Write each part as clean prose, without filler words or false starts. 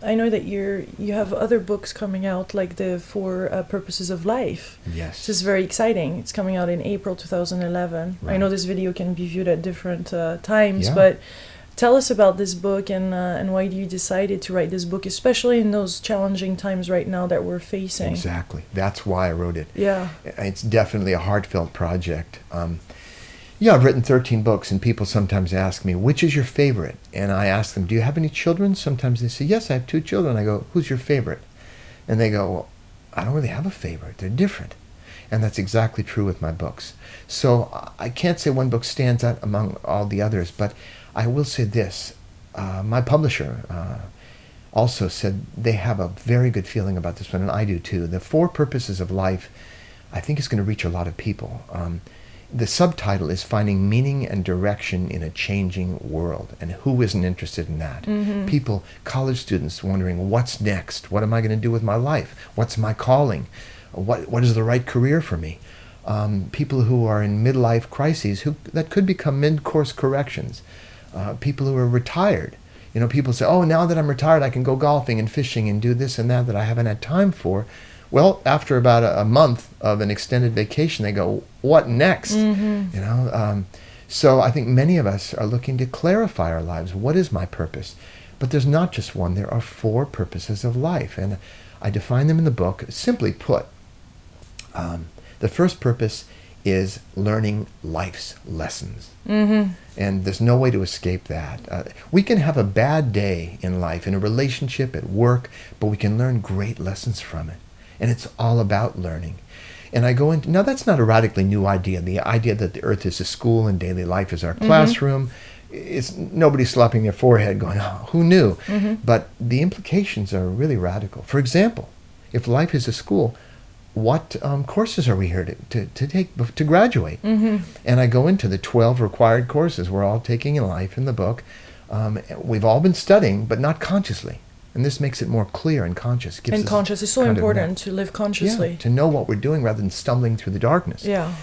I know that you have other books coming out, like the Four Purposes of Life. Yes. This is very exciting. It's coming out in April 2011. Right. I know this video can be viewed at different times, Yeah. but tell us about this book and why you decided to write this book, especially in those challenging times right now that we're facing. Exactly. That's why I wrote it. Yeah. It's definitely a heartfelt project. Yeah, I've written 13 books, and people sometimes ask me, which is your favorite? And I ask them, do you have any children? Sometimes they say, yes, I have 2 children. I go, who's your favorite? And they go, well, I don't really have a favorite. They're different. And that's exactly true with my books. So I can't say one book stands out among all the others, but I will say this. My publisher also said they have a very good feeling about this one, and I do too. The Four Purposes of Life, I think, is going to reach a lot of people. The subtitle is Finding Meaning and Direction in a Changing World. And who isn't interested in that? Mm-hmm. People, college students, wondering, what's next? What am I going to do with my life? What's my calling? What is the right career for me? People who are in midlife crises that could become mid-course corrections. People who are retired. You know, people say, oh, now that I'm retired, I can go golfing and fishing and do this and that I haven't had time for. Well, after about a month of an extended vacation, they go, what next? Mm-hmm. You know, so I think many of us are looking to clarify our lives. What is my purpose? But there's not just one. There are 4 purposes of life, and I define them in the book. Simply put, the first purpose is learning life's lessons. Mm-hmm. And there's no way to escape that. We can have a bad day in life, in a relationship, at work, but we can learn great lessons from it. And it's all about learning. And I go into, now that's not a radically new idea. The idea that the earth is a school and daily life is our classroom. It's nobody slapping their forehead going, oh, who knew? Mm-hmm. But the implications are really radical. For example, if life is a school, what courses are we here to take to graduate? Mm-hmm. And I go into the 12 required courses we're all taking in life in the book. We've all been studying, but not consciously. And this makes it more clear and conscious. And conscious is so important to live consciously. Yeah, to know what we're doing rather than stumbling through the darkness. Yeah.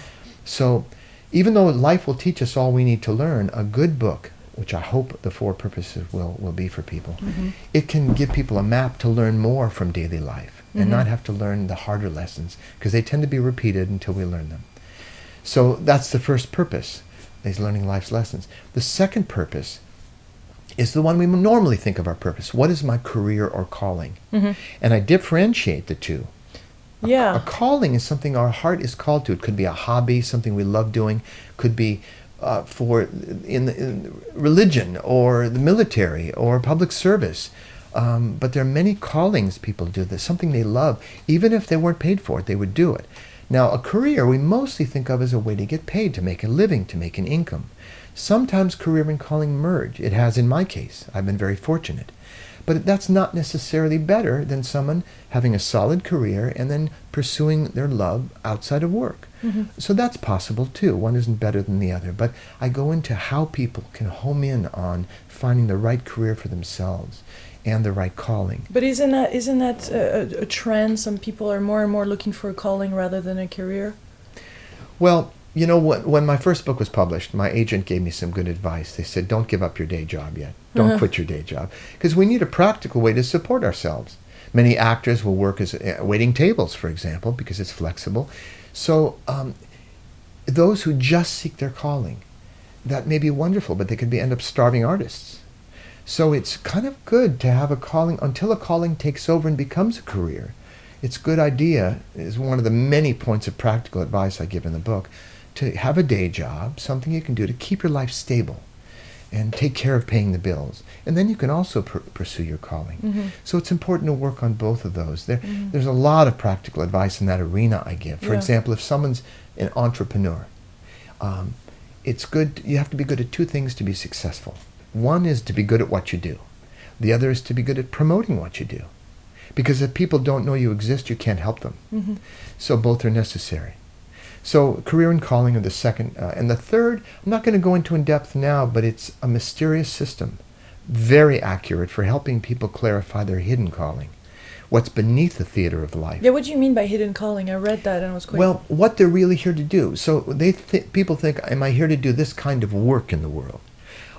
So even though life will teach us all we need to learn, a good book, which I hope the 4 purposes will be for people, it can give people a map to learn more from daily life and not have to learn the harder lessons, because they tend to be repeated until we learn them. So that's the first purpose, is learning life's lessons. The second purpose is the one we normally think of our purpose. What is my career or calling? And I differentiate the two. Yeah. A calling is something our heart is called to. It could be a hobby, something we love doing. Could be in religion or the military or public service. But there are many callings people do. There's something they love. Even if they weren't paid for it, they would do it. Now, a career we mostly think of as a way to get paid, to make a living, to make an income. Sometimes career and calling merge. It has in my case. I've been very fortunate. But that's not necessarily better than someone having a solid career and then pursuing their love outside of work. So that's possible too. One isn't better than the other. But I go into how people can home in on finding the right career for themselves and the right calling. But isn't that a trend? Some people are more and more looking for a calling rather than a career. Well, you know, when my first book was published, my agent gave me some good advice. They said, don't give up your day job yet. Don't quit your day job. Because we need a practical way to support ourselves. Many actors will work as waiting tables, for example, because it's flexible. So those who just seek their calling, that may be wonderful, but they could end up starving artists. So it's kind of good to have a calling until a calling takes over and becomes a career. It's a good idea, is one of the many points of practical advice I give in the book, to have a day job, something you can do to keep your life stable and take care of paying the bills. And then you can also pursue your calling. So it's important to work on both of those. There's a lot of practical advice in that arena I give. For example, if someone's an entrepreneur, it's good, you have to be good at 2 things to be successful. One is to be good at what you do. The other is to be good at promoting what you do. Because if people don't know you exist, you can't help them. So both are necessary. So career and calling are the second. And the third, I'm not going to go into in depth now, but it's a mysterious system. Very accurate for helping people clarify their hidden calling. What's beneath the theater of life. Yeah, what do you mean by hidden calling? I read that and it was quite... Well, what they're really here to do. So people think, am I here to do this kind of work in the world?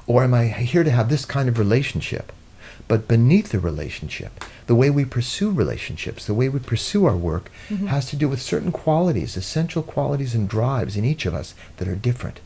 Or am I here to have this kind of relationship? But beneath the relationship, the way we pursue relationships, the way we pursue our work, has to do with certain qualities, essential qualities and drives in each of us that are different.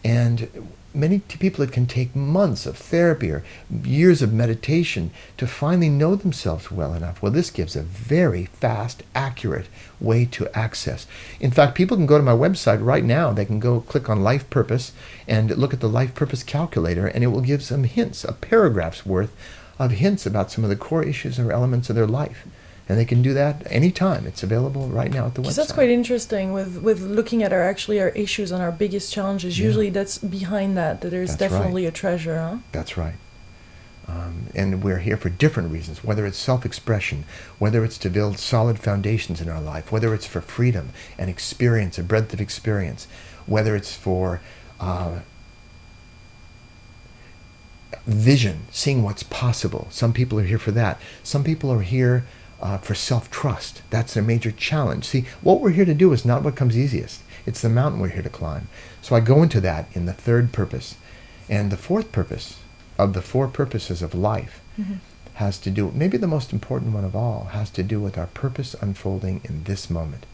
And many people, it can take months of therapy or years of meditation to finally know themselves well enough. Well, this gives a very fast, accurate way to access. In fact, people can go to my website right now. They can go click on Life Purpose and look at the Life Purpose Calculator, and it will give some hints, a paragraph's worth of hints about some of the core issues or elements of their life. And they can do that anytime. It's available right now at the website. That's quite interesting with looking at our issues and our biggest challenges. Usually that's behind that there's definitely a treasure, huh? That's right. And we're here for different reasons, whether it's self-expression, whether it's to build solid foundations in our life, whether it's for freedom and experience, a breadth of experience, whether it's for vision, seeing what's possible. Some people are here for that. Some people are here for self-trust. That's a major challenge. See, what we're here to do is not what comes easiest. It's the mountain we're here to climb. So I go into that in the third purpose. And the fourth purpose of the four purposes of life has to do, maybe the most important one of all, has to do with our purpose unfolding in this moment.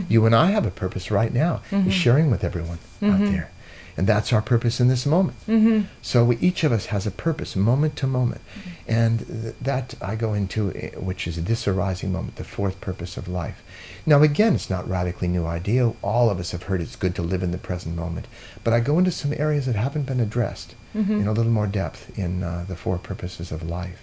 You and I have a purpose right now, is sharing with everyone out there. And that's our purpose in this moment. So each of us has a purpose, moment to moment. And that I go into, which is this arising moment, the fourth purpose of life. Now again, it's not radically new idea. All of us have heard it's good to live in the present moment. But I go into some areas that haven't been addressed in a little more depth in the four purposes of life.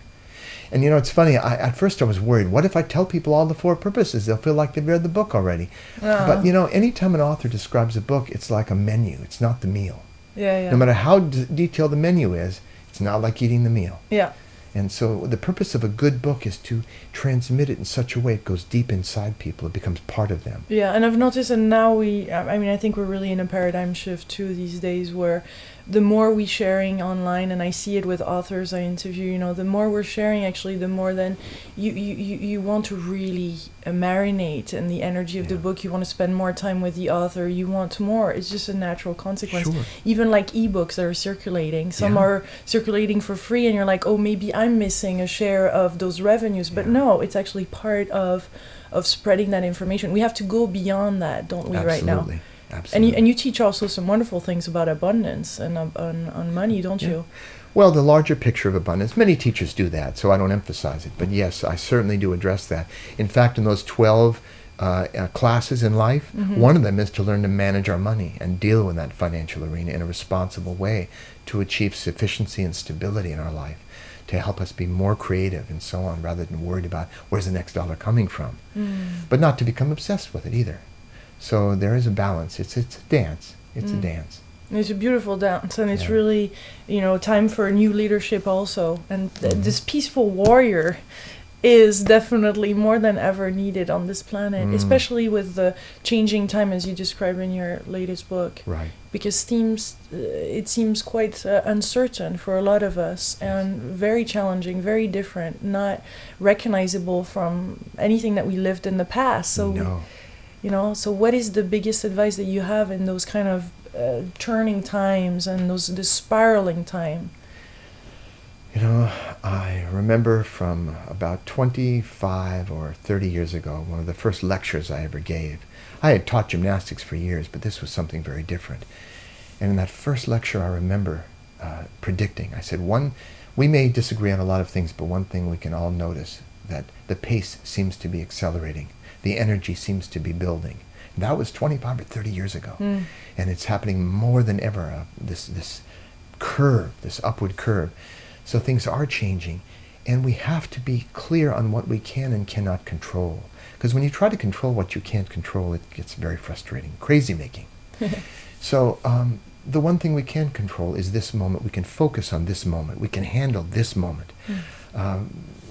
And it's funny, at first I was worried, what if I tell people all the four purposes? They'll feel like they've read the book already. But anytime an author describes a book, it's like a menu. It's not the meal. Yeah. No matter how detailed the menu is, it's not like eating the meal. Yeah. And so the purpose of a good book is to transmit it in such a way it goes deep inside people. It becomes part of them. Yeah, and I've noticed, and now I think we're really in a paradigm shift too these days, where the more we sharing online, and I see it with authors I interview, the more we're sharing, actually, the more then you want to really marinate in the energy of the book. You want to spend more time with the author. You want more. It's just a natural consequence. Sure. Even like ebooks that are circulating. Some are circulating for free, and you're like, oh, maybe I'm missing a share of those revenues. But no, it's actually part of spreading that information. We have to go beyond that, don't we, right now? Absolutely. And you teach also some wonderful things about abundance and on money, don't you? Well, the larger picture of abundance, many teachers do that, so I don't emphasize it. But yes, I certainly do address that. In fact, in those 12 classes in life, one of them is to learn to manage our money and deal with that financial arena in a responsible way to achieve sufficiency and stability in our life, to help us be more creative and so on, rather than worried about where's the next dollar coming from. But not to become obsessed with it either. So there is a balance. It's a dance. It's a dance. It's a beautiful dance, and it's really, time for new leadership also. And this peaceful warrior is definitely more than ever needed on this planet, especially with the changing time, as you describe in your latest book. Right. Because it seems quite uncertain for a lot of us, and very challenging, very different, not recognizable from anything that we lived in the past. So so what is the biggest advice that you have in those kind of turning times and the spiraling time? I remember from about 25 or 30 years ago, one of the first lectures I ever gave. I had taught gymnastics for years, but this was something very different. And in that first lecture, I remember predicting. I said, we may disagree on a lot of things, but one thing we can all notice, that the pace seems to be accelerating. The energy seems to be building. And that was 25 or 30 years ago. And it's happening more than ever, this curve, this upward curve. So things are changing. And we have to be clear on what we can and cannot control. Because when you try to control what you can't control, it gets very frustrating, crazy making. So the one thing we can control is this moment. We can focus on this moment. We can handle this moment.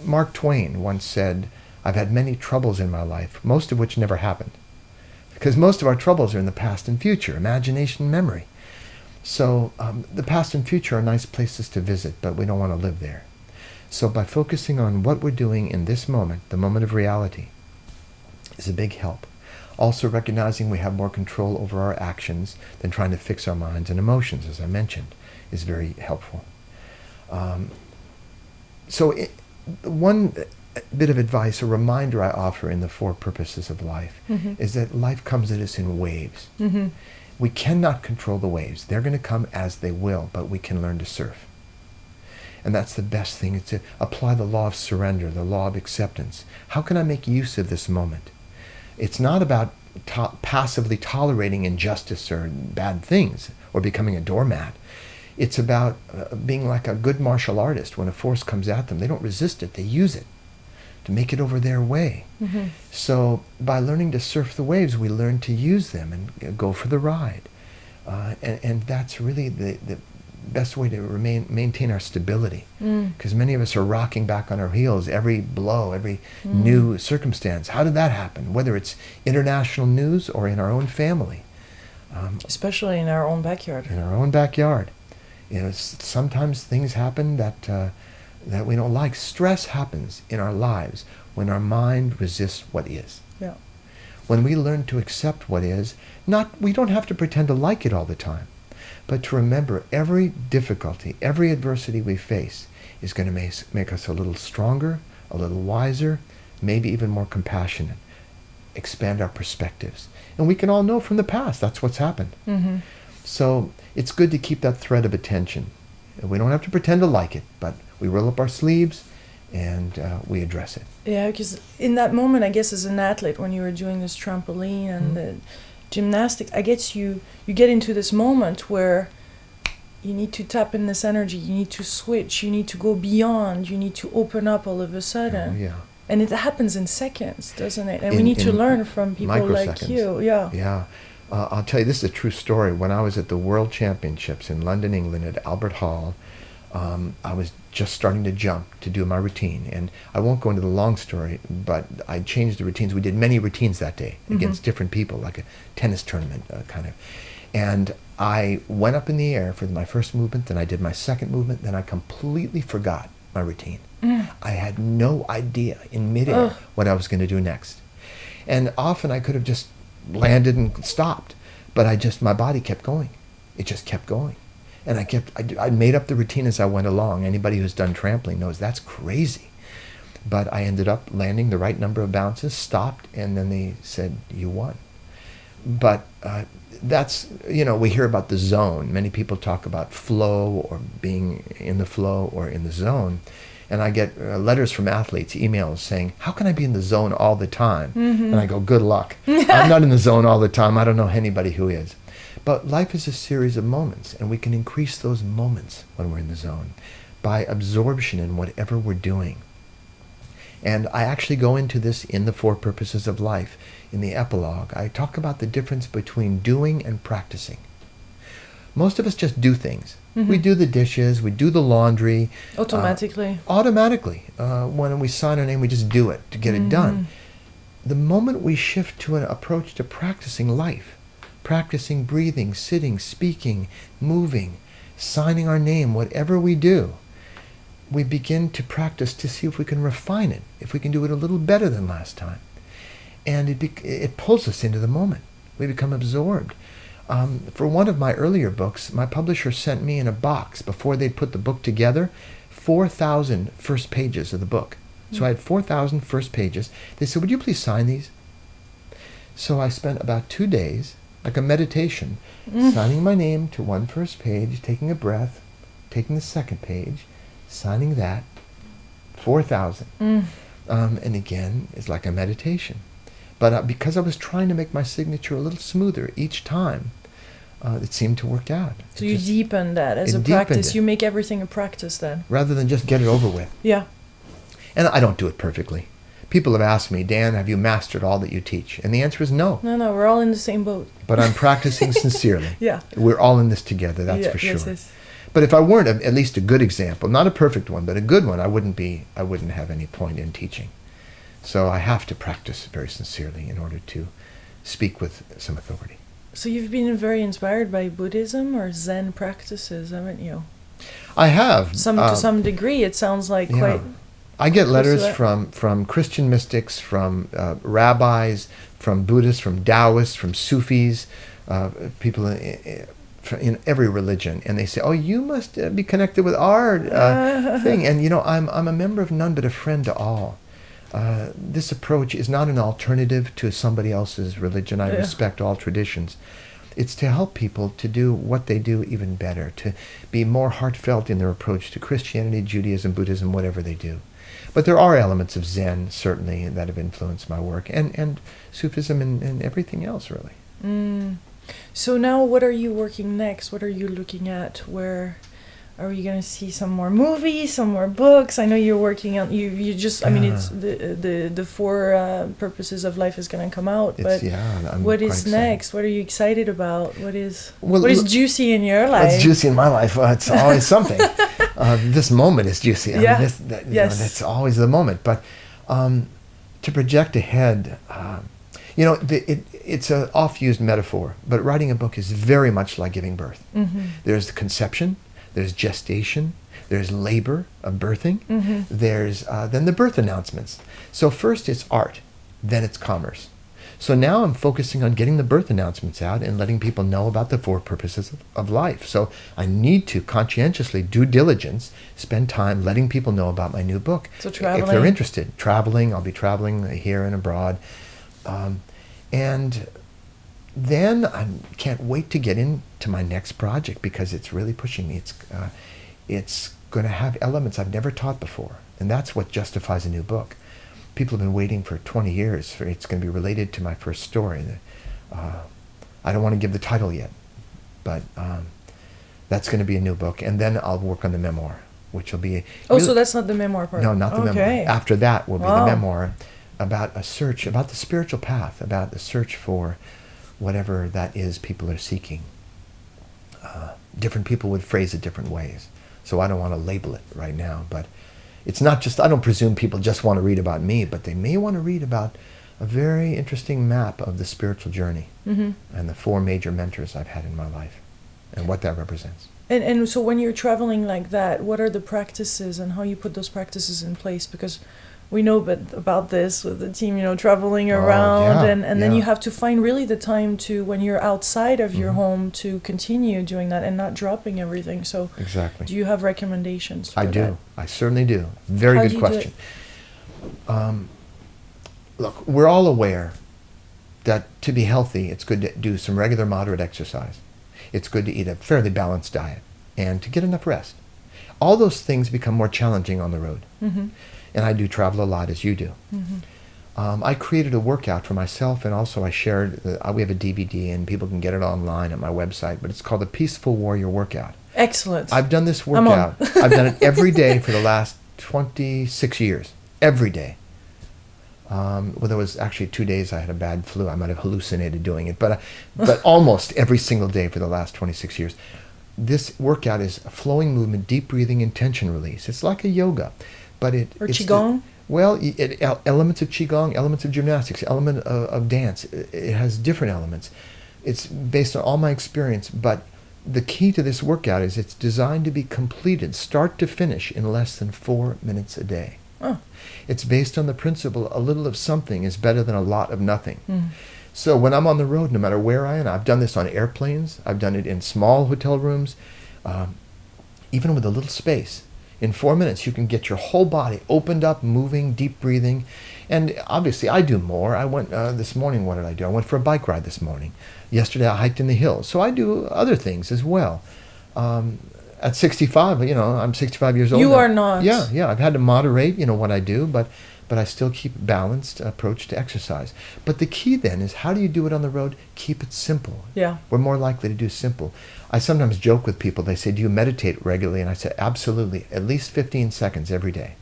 Mark Twain once said, I've had many troubles in my life, most of which never happened. Because most of our troubles are in the past and future, imagination, memory. So the past and future are nice places to visit, but we don't want to live there. So by focusing on what we're doing in this moment, the moment of reality, is a big help. Also recognizing we have more control over our actions than trying to fix our minds and emotions, as I mentioned, is very helpful. One bit of advice, a reminder I offer in the 4 purposes of life, is that life comes at us in waves. We cannot control the waves. They're going to come as they will, but we can learn to surf. And that's the best thing, is to apply the law of surrender, the law of acceptance. How can I make use of this moment? It's not about passively tolerating injustice or bad things or becoming a doormat. It's about being like a good martial artist. When a force comes at them, they don't resist it, they use it to make it over their way. So by learning to surf the waves, we learn to use them and go for the ride. And that's really the best way to maintain our stability. Because many of us are rocking back on our heels every blow, every new circumstance. How did that happen? Whether it's international news or in our own family. Especially in our own backyard. In our own backyard. Sometimes things happen that we don't like. Stress happens in our lives when our mind resists what is. Yeah. When we learn to accept what is, we don't have to pretend to like it all the time, but to remember every difficulty, every adversity we face is going to make us a little stronger, a little wiser, maybe even more compassionate, expand our perspectives. And we can all know from the past that's what's happened. So it's good to keep that thread of attention. We don't have to pretend to like it, but we roll up our sleeves and we address it. Yeah, because in that moment, I guess as an athlete, when you were doing this trampoline and the gymnastics, I guess you get into this moment where you need to tap in this energy, you need to switch, you need to go beyond, you need to open up all of a sudden. Oh, yeah. And it happens in seconds, doesn't it? And we need to learn from people like you. Yeah. Yeah. I'll tell you, this is a true story. When I was at the World Championships in London, England, at Albert Hall, I was just starting to jump to do my routine. And I won't go into the long story, but I changed the routines. We did many routines that day against different people, like a tennis tournament kind of. And I went up in the air for my first movement, then I did my second movement, then I completely forgot my routine. I had no idea in midair what I was going to do next. And often I could have just landed and stopped, but my body kept going. It just kept going. And I made up the routine as I went along. Anybody who's done trampling knows that's crazy. But I ended up landing the right number of bounces, stopped, and then they said, you won. But that's, we hear about the zone. Many people talk about flow or being in the flow or in the zone. And I get letters from athletes, emails saying, how can I be in the zone all the time? And I go, good luck. I'm not in the zone all the time. I don't know anybody who is. But life is a series of moments, and we can increase those moments when we're in the zone by absorption in whatever we're doing. And I actually go into this in the 4 purposes of life. In the epilogue, I talk about the difference between doing and practicing. Most of us just do things. We do the dishes, we do the laundry. Automatically. When we sign our name, we just do it to get it done. The moment we shift to an approach to practicing life, practicing breathing, sitting, speaking, moving, signing our name, whatever we do, we begin to practice to see if we can refine it, if we can do it a little better than last time. And it pulls us into the moment. We become absorbed. For one of my earlier books, my publisher sent me in a box, before they'd put the book together, 4,000 first pages of the book. So I had 4,000 first pages. They said, would you please sign these? So I spent about 2 days, like a meditation, signing my name to one first page, taking a breath, taking the second page, signing that, 4,000. And again, it's like a meditation. But because I was trying to make my signature a little smoother each time, it seemed to work out. So you deepen that as a practice. You make everything a practice then. Rather than just get it over with. Yeah. And I don't do it perfectly. People have asked me, Dan, have you mastered all that you teach? And the answer is no. No, we're all in the same boat. But I'm practicing sincerely. Yeah. We're all in this together, that's for sure. Yes. But if I weren't at least a good example, not a perfect one, but a good one, I wouldn't have any point in teaching. So I have to practice very sincerely in order to speak with some authority. So you've been very inspired by Buddhism or Zen practices, haven't you? I have. To some degree, it sounds like quite... I get letters from Christian mystics, from rabbis, from Buddhists, from Taoists, from Sufis, people in every religion, and they say, "Oh, you must be connected with our thing." And I'm a member of none, but a friend to all. This approach is not an alternative to somebody else's religion. I respect all traditions. It's to help people to do what they do even better, to be more heartfelt in their approach to Christianity, Judaism, Buddhism, whatever they do. But there are elements of Zen, certainly, that have influenced my work, and Sufism and everything else, really. So now what are you working next? What are you looking at? Where are we going to see some more movies, some more books? I know you're working on, you just, I mean, it's the four purposes of life is going to come out, but what is next? What are you excited about? What is juicy in your life? What's juicy in my life? It's always something. This moment is juicy. I mean, that's always the moment. But to project ahead, it's an oft-used metaphor, but writing a book is very much like giving birth. There's the conception, there's gestation, there's labor of birthing, there's then the birth announcements. So first it's art, then it's commerce. So now I'm focusing on getting the birth announcements out and letting people know about the four purposes of life. So I need to conscientiously due diligence, spend time letting people know about my new book. So traveling. If they're interested. Traveling, I'll be traveling here and abroad. And then I can't wait to get into my next project because it's really pushing me. It's going to have elements I've never taught before. And that's what justifies a new book. People have been waiting for 20 years for it's going to be related to my first story. I don't want to give the title yet, but that's going to be a new book. And then I'll work on the memoir, which will be... so that's not the memoir part? No, not the memoir. After that will be the memoir about a search, about the spiritual path, about the search for whatever that is people are seeking. Different people would phrase it different ways. So I don't want to label it right now, but it's not just, I don't presume people just want to read about me, but they may want to read about a very interesting map of the spiritual journey and the four major mentors I've had in my life and what that represents. And so when you're traveling like that, what are the practices and how you put those practices in place? Because we know about this with the team, traveling around and then you have to find really the time to, when you're outside of your home, to continue doing that and not dropping everything. So exactly. Do you have recommendations for I do. that? I certainly do. Very good question. Look, we're all aware that to be healthy, it's good to do some regular moderate exercise. It's good to eat a fairly balanced diet and to get enough rest. All those things become more challenging on the road. And I do travel a lot, as you do. I created a workout for myself, and also I shared, we have a DVD, and people can get it online at my website, but it's called the Peaceful Warrior Workout. Excellent. I've done this workout. I've done it every day for the last 26 years. Every day. Well, there was actually 2 days I had a bad flu. I might have hallucinated doing it, but almost every single day for the last 26 years. This workout is a flowing movement, deep breathing, and tension release. It's like a yoga. But it's Qigong? Elements of Qigong, elements of gymnastics, element of dance. It has different elements. It's based on all my experience, but the key to this workout is it's designed to be completed, start to finish, in less than 4 minutes a day. It's based on the principle, a little of something is better than a lot of nothing. So when I'm on the road, no matter where I am, I've done this on airplanes, I've done it in small hotel rooms, even with a little space. In 4 minutes, you can get your whole body opened up, moving, deep breathing. And obviously, I do more. I went this morning, what did I do? I went for a bike ride this morning. Yesterday, I hiked in the hills. So I do other things as well. At 65, I'm 65 years old. You now. are not. Yeah. I've had to moderate, what I do, but I still keep a balanced approach to exercise. But the key then is, how do you do it on the road? Keep it simple. Yeah. We're more likely to do simple. I sometimes joke with people. They say, do you meditate regularly? And I say, absolutely, at least 15 seconds every day.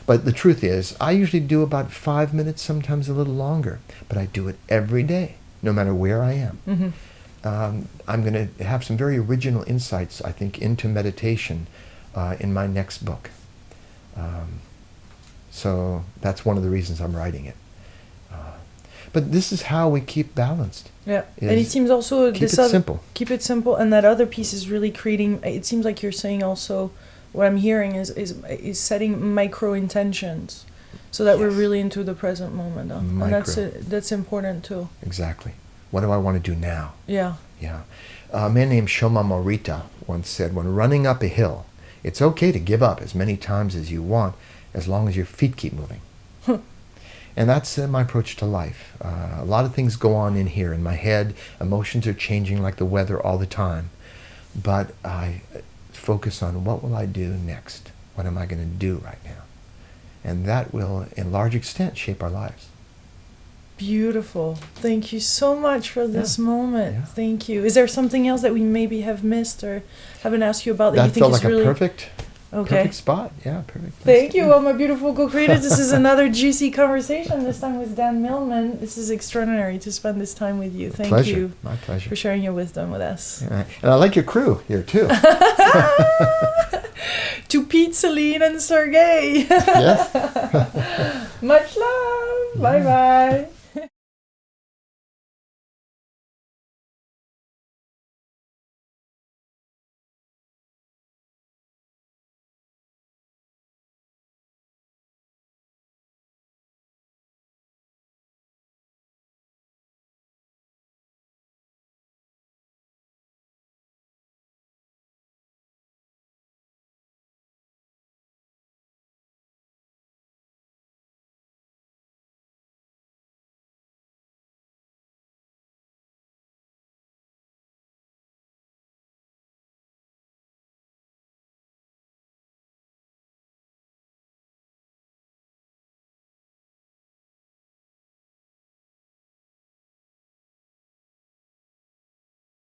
But the truth is, I usually do about 5 minutes, sometimes a little longer. But I do it every day, no matter where I am. I'm going to have some very original insights, I think, into meditation in my next book. So that's one of the reasons I'm writing it. But this is how we keep balanced. Yeah, and it seems also keep it simple. Keep it simple, and that other piece is really creating. It seems like you're saying also, what I'm hearing is setting micro intentions, so that we're really into the present moment, and that's important too. Exactly. What do I want to do now? Yeah. Yeah. A man named Shoma Morita once said, when running up a hill, it's okay to give up as many times as you want, as long as your feet keep moving. And that's my approach to life. A lot of things go on in here in my head. Emotions are changing like the weather all the time. But I focus on, what will I do next? What am I going to do right now? And that will, in large extent, shape our lives. Beautiful. Thank you so much for this moment. Yeah. Thank you. Is there something else that we maybe have missed or haven't asked you about that you That think felt is like really... a perfect spot. Yeah, perfect. Thank you, all my beautiful co-creators. This is another juicy conversation, this time with Dan Millman. This is extraordinary to spend this time with you. Thank you. My pleasure. For sharing your wisdom with us. Yeah. And I like your crew here, too. To Pete, Celine, and Sergey. Yes. Much love. Bye-bye.